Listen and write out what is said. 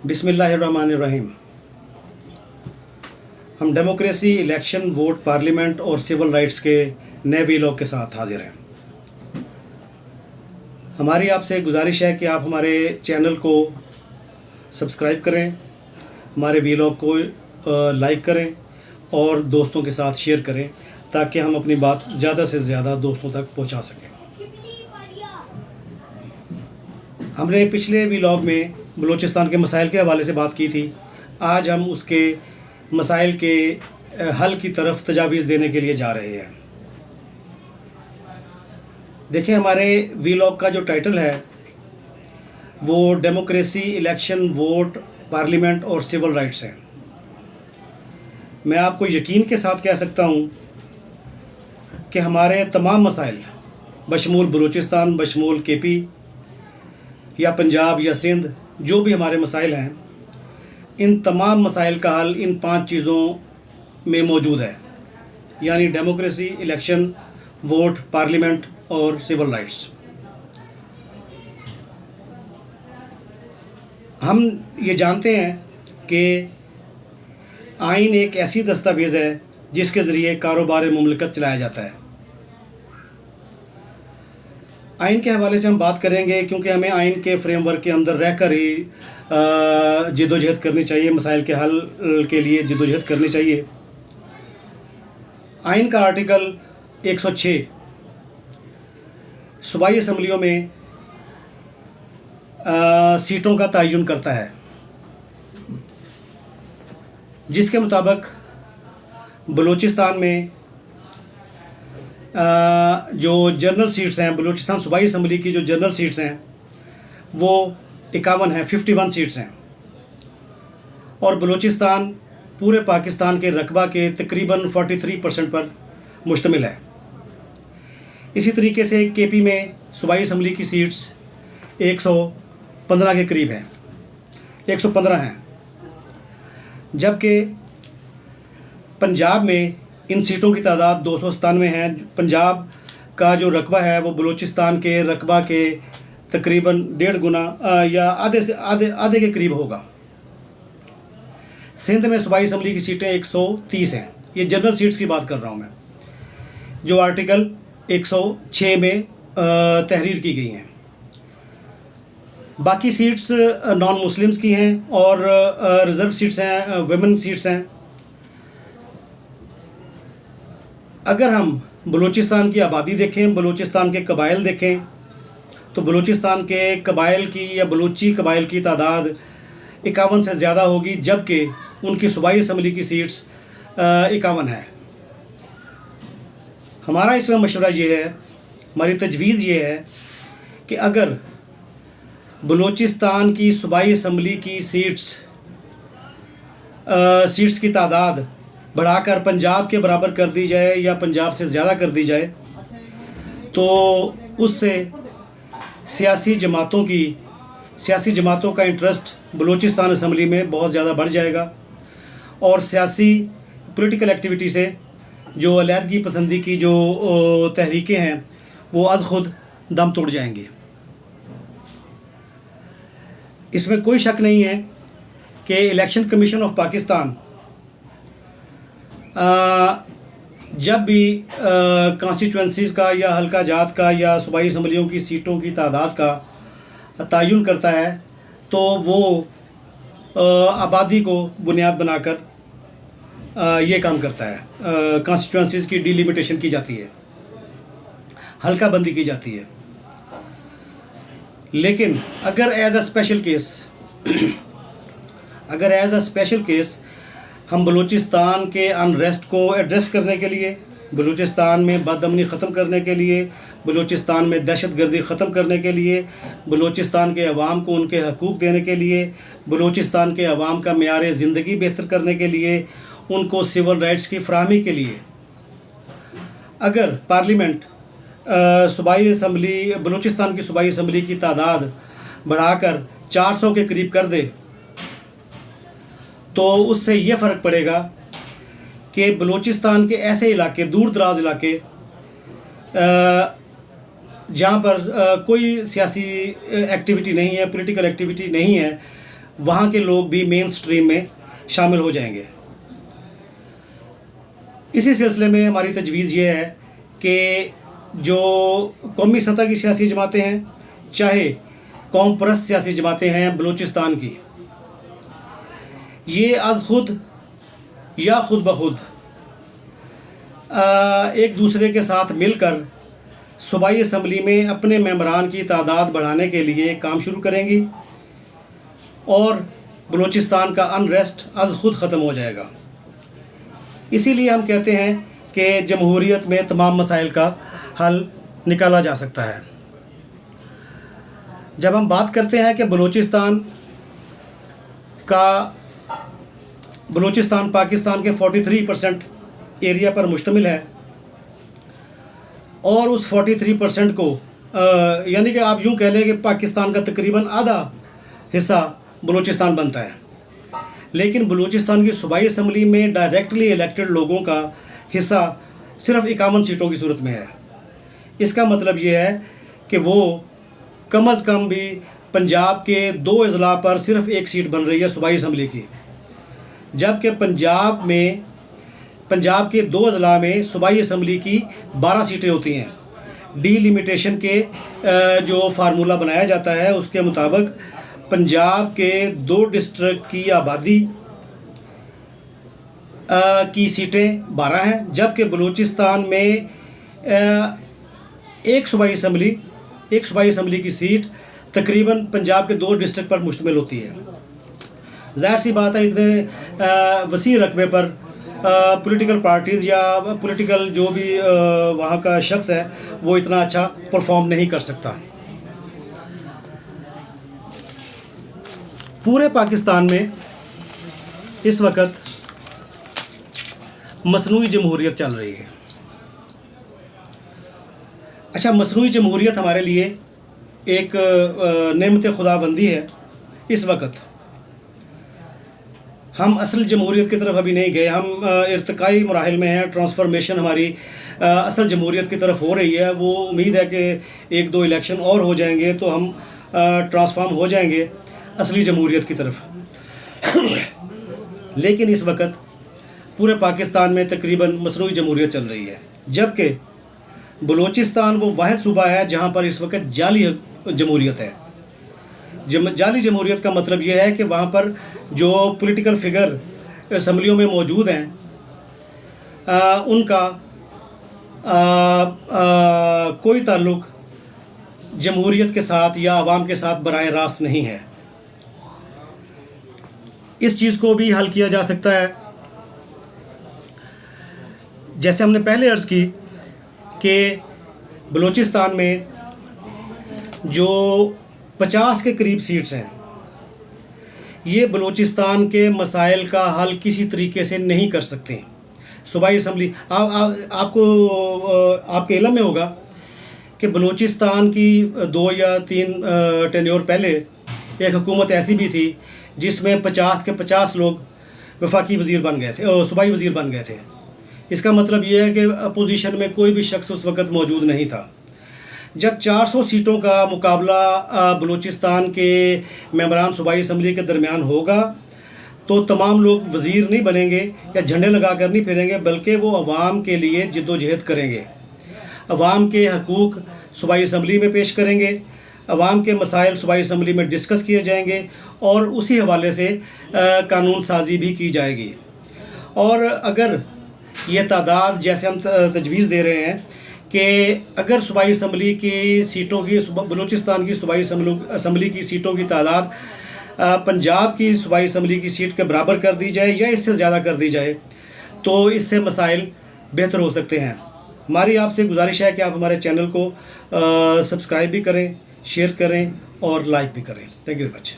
बिस्मिल्लाहिर्रहमानिर्रहीम। हम democracy, election, vote, parliament और सिविल राइट्स के नए वीलॉग के साथ हाजिर हैं। हमारी आपसे गुजारिश है कि आप हमारे चैनल को सब्सक्राइब करें, हमारे वीलॉग को लाइक करें और दोस्तों के साथ शेयर करें ताकि हम अपनी बात ज़्यादा से ज़्यादा दोस्तों तक पहुंचा सकें। हमने पिछले वीलॉग में बलूचिस्तान के मसाइल के हवाले से बात की थी। आज हम उसके मसाइल के हल की तरफ तजावीज़ देने के लिए जा रहे हैं। देखिए, हमारे वीलॉग का जो टाइटल है वो डेमोक्रेसी, इलेक्शन, वोट, पार्लियामेंट और सिविल राइट्स है। मैं आपको यकीन के साथ कह सकता हूँ कि हमारे तमाम मसाइल बशमूल बलूचिस्तान, बशमूल केपी या पंजाब या सिंध, जो भी हमारे मसाइल हैं, इन तमाम मसाइल का हल इन 5 चीज़ों में मौजूद है, यानी डेमोक्रेसी, इलेक्शन, वोट, पार्लियामेंट और सिविल राइट्स। हम ये जानते हैं कि आइन एक ऐसी दस्तावेज़ है जिसके ज़रिए कारोबार मुमलिकत चलाया जाता है। आइन के हवाले से हम बात करेंगे क्योंकि हमें आइन के फ्रेमवर्क के अंदर रहकर ही जद्दोजहद करनी चाहिए, मसाइल के हल के लिए जद्दोजहद करनी चाहिए। आइन का आर्टिकल 106 सूबाई असम्बलियों में सीटों का तयन करता है, जिसके मुताबिक बलूचिस्तान में जो जनरल सीट्स हैं, बलूचिस्तान सूबाई असम्बली की जो जनरल सीट्स हैं वो 51 हैं, 51 सीट्स हैं, और बलूचिस्तान पूरे पाकिस्तान के रकबा के तकरीबन 43% पर मुश्तमिल है। इसी तरीके से केपी में सूबाई असम्बली की सीट्स 115 के करीब हैं, 115 हैं, जबकि पंजाब में इन सीटों की तादाद 297 है। पंजाब का जो रकबा है वो बलूचिस्तान के रकबा के तकरीबन 1.5 गुना या आधे के करीब होगा। सिंध में सूबाई असम्बली की सीटें 130 हैं। ये जनरल सीट्स की बात कर रहा हूँ मैं, जो आर्टिकल 106 में तहरीर की गई हैं। बाकी सीट्स नॉन मुस्लिम्स की हैं और रिज़र्व सीट्स हैं, वुमेन सीट्स हैं। अगर हम बलूचिस्तान की आबादी देखें, बलूचिस्तान के कबाइल देखें, तो बलूचिस्तान के कबाइल की या बलूची कबाइल की तादाद 51 से ज़्यादा होगी, जबकि उनकी सूबाई असम्बली की सीट्स 51 है। हमारा इसमें मशवरा ये है, हमारी तजवीज़ ये है कि अगर बलूचिस्तान की सूबाई असम्बली की सीट्स की तादाद बढ़ाकर पंजाब के बराबर कर दी जाए या पंजाब से ज़्यादा कर दी जाए, तो उससे सियासी जमातों का इंटरेस्ट बलूचिस्तान असम्बली में बहुत ज़्यादा बढ़ जाएगा और सियासी पॉलिटिकल एक्टिविटी से जो अलहदगी पसंदी की जो तहरीकें हैं वो अज़ खुद दम तोड़ जाएंगी। इसमें कोई शक नहीं है कि इलेक्शन कमीशन ऑफ पाकिस्तान जब भी कॉन्स्टिट्यूंसीज़ का या हल्का जात का या सूबाई असम्बलियों की सीटों की तादाद का तयन करता है, तो वो आबादी को बुनियाद बनाकर ये काम करता है। कॉन्स्टिट्यूंसीज़ की डिलिमिटेशन की जाती है, हल्का बंदी की जाती है। लेकिन अगर एज अ स्पेशल केस हम बलूचिस्तान के अनरेस्ट को एड्रेस करने के लिए, बलूचिस्तान में बदअमनी ख़त्म करने के लिए, बलूचिस्तान में दहशतगर्दी ख़त्म करने के लिए, बलूचिस्तान के अवाम को उनके हकूक़ देने के लिए, बलूचिस्तान के अवाम का मेयार ज़िंदगी बेहतर करने के लिए, उनको सिविल राइट्स की फराहमी के लिए अगर पार्लियामेंट सूबाई असम्बली, बलूचिस्तान की सूबाई असम्बली की तादाद बढ़ाकर 400 के करीब कर दे, तो उससे ये फ़र्क पड़ेगा कि बलूचिस्तान के ऐसे इलाके, दूर दराज इलाके, जहाँ पर कोई सियासी एक्टिविटी नहीं है, पॉलिटिकल एक्टिविटी नहीं है, वहाँ के लोग भी मेन स्ट्रीम में शामिल हो जाएंगे। इसी सिलसिले में हमारी तजवीज़ ये है कि जो कौमी सतह की सियासी जमातें हैं, चाहे कौम परस्त सियासी जमातें हैं बलूचिस्तान की, ये आज खुद या खुद बखुद एक दूसरे के साथ मिलकर सूबाई असम्बली में अपने मेंबरान की तादाद बढ़ाने के लिए काम शुरू करेंगी और बलूचिस्तान का अनरेस्ट आज खुद ख़त्म हो जाएगा। इसीलिए हम कहते हैं कि जमहूरियत में तमाम मसाइल का हल निकाला जा सकता है। जब हम बात करते हैं कि बलूचिस्तान पाकिस्तान के 43% एरिया पर मुश्तमिल है और उस 43% को यानी कि आप यूँ कह लें कि पाकिस्तान का तकरीबन आधा हिस्सा बलूचिस्तान बनता है, लेकिन बलूचिस्तान की सूबाई असम्बली में डायरेक्टली इलेक्टेड लोगों का हिस्सा सिर्फ 51 सीटों की सूरत में है। इसका मतलब ये है कि वो कम अज़ कम भी पंजाब के 2 अज़ला पर सिर्फ 1 सीट बन रही है सूबाई असम्बली की, जबकि पंजाब के 2 अज़ला में सूबाई असम्बली की 12 सीटें होती हैं। डीलिमिटेशन के जो फार्मूला बनाया जाता है उसके मुताबिक पंजाब के 2 डिस्ट्रिक्ट की आबादी की सीटें 12 हैं, जबकि बलूचिस्तान में एक सूबाई असम्बली की सीट तकरीबन पंजाब के 2 डिस्ट्रिक्ट पर मुश्तमिल होती है। ज़ाहिर सी बात है, इतने वसी रकबे पर पॉलिटिकल पार्टीज़ या पॉलिटिकल जो भी वहाँ का शख्स है वो इतना अच्छा परफॉर्म नहीं कर सकता। पूरे पाकिस्तान में इस वक्त मसनूई जमहूरियत चल रही है। अच्छा, मसनूई जमहूरियत हमारे लिए एक नेमत खुदाबंदी है। इस वक्त हम असल जमहूरियत की तरफ अभी नहीं गए, हम इर्तिकाई मराहिल में हैं। ट्रांसफॉर्मेशन हमारी असल जमहूरियत की तरफ हो रही है। वो उम्मीद है कि 1-2 इलेक्शन और हो जाएंगे तो हम ट्रांसफॉर्म हो जाएंगे असली जमहूरियत की तरफ। लेकिन इस वक्त पूरे पाकिस्तान में तकरीबन मसनूई जमहूरियत चल रही है, जबकि बलूचिस्तान वो वाहिद सूबा है जहाँ पर इस वक्त जाली जमहूरियत है। जाली जमहूरियत का मतलब ये है कि वहाँ पर जो पॉलिटिकल फिगर असम्बलियों में मौजूद हैं उनका कोई ताल्लुक़ जमहूरियत के साथ या आवाम के साथ बराह रास्त नहीं है। इस चीज़ को भी हल किया जा सकता है। जैसे हमने पहले अर्ज़ की कि बलूचिस्तान में जो 50 के करीब सीट्स हैं, ये बलूचिस्तान के मसाइल का हल किसी तरीके से नहीं कर सकते। सूबाई असम्बली आपके इल्म में होगा कि बलूचिस्तान की 2 या 3 टेन्योर पहले एक हुकूमत ऐसी भी थी जिसमें 50 के 50 लोग वफाकी वज़ीर बन गए थे, सूबाई वज़ीर बन गए थे। इसका मतलब ये है कि अपोजिशन में कोई भी शख्स उस वक़्त मौजूद नहीं था। जब 400 सीटों का मुकाबला बलूचिस्तान के मेंबरान सूबाई असम्बली के दरमियान होगा तो तमाम लोग वज़ीर नहीं बनेंगे या झंडे लगा कर नहीं फिरेंगे, बल्कि वो अवाम के लिए जद्दोजहद करेंगे, अवाम के हकूक़ सूबाई असम्बली में पेश करेंगे, अवाम के मसाइल सूबाई असम्बली में डिस्कस किए जाएंगे और उसी हवाले से कानून साजी भी की जाएगी। और अगर ये तादाद जैसे हम तजवीज़ दे रहे हैं कि अगर सूबाई असम्बली की सीटों की बलूचिस्तान की सूबाई असम्बली की सीटों की तादाद पंजाब की सूबाई असम्बली की सीट के बराबर कर दी जाए या इससे ज़्यादा कर दी जाए तो इससे मसाइल बेहतर हो सकते हैं। हमारी आपसे गुजारिश है कि आप हमारे चैनल को सब्सक्राइब भी करें, शेयर करें और लाइक भी करें। Thank you very much.